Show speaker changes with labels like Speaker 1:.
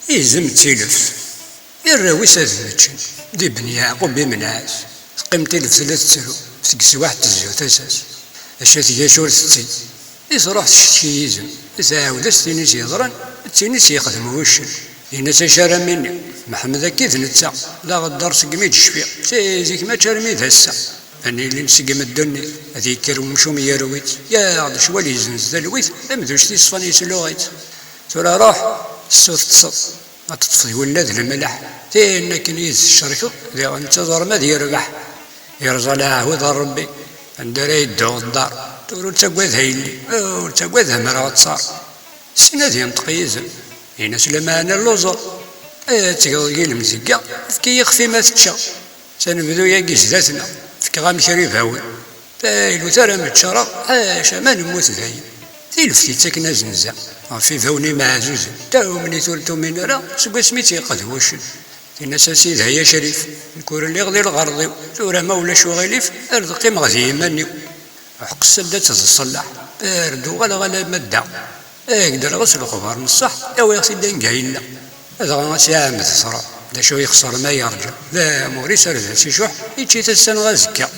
Speaker 1: يزم تيلف يراوي ساذتشن دي بن يعقوب بمنعاس تقيم تيلف ثلاثة ترو تقس واحد تزوت اساس اشاتي شور ستي يصرح شي يزم يساعد ستينيس يضرن تينيس يخدم وشن الناس شارع مني محمد اكيد نتسع لا غدار سقميد الشفيع زيك ما تشرميد هسا اني اللي نسقم الدنيا هذيك كرمشوم يرويت يا عاد شوالي زنز دلويت امدوش تي صفاني سلوغيت ترى روح الصوت تصط ما تطفي ولاد الملح تينا كنيز الشركه اللي غنتظر ما يربح يرزى لها وذا ربي عند يدو الدار تقولوا تسقوذها يلي او تسقوذها مرات صار سنادي ينطقيزم هنا سلمان اللوزر تقضي المزقة فكي يخفي ما تتشا سنبدو ياقي زداتنا فكي غام شريف هاوي تايلو ترى متشرق حاشا ما نموت ذاي تيلفتي تاكنا زنزا في ذوني معزوز تاو مني ثولتو من راه سبا سميتي قد وشن الناس سيد هيا شريف نكور اللي غدي الغرضي ثورة ما ولا شو غيليف ارزقي مغزي يماني حق السدة تتصلح باردو غلا مدى اقدر غسل الخبر من الصح او يغسل دنقايلا هذا غا ساعة تصرا دا شو يخسر ما يرجع لا موريس رزا سي شح يتشي تسان غازكا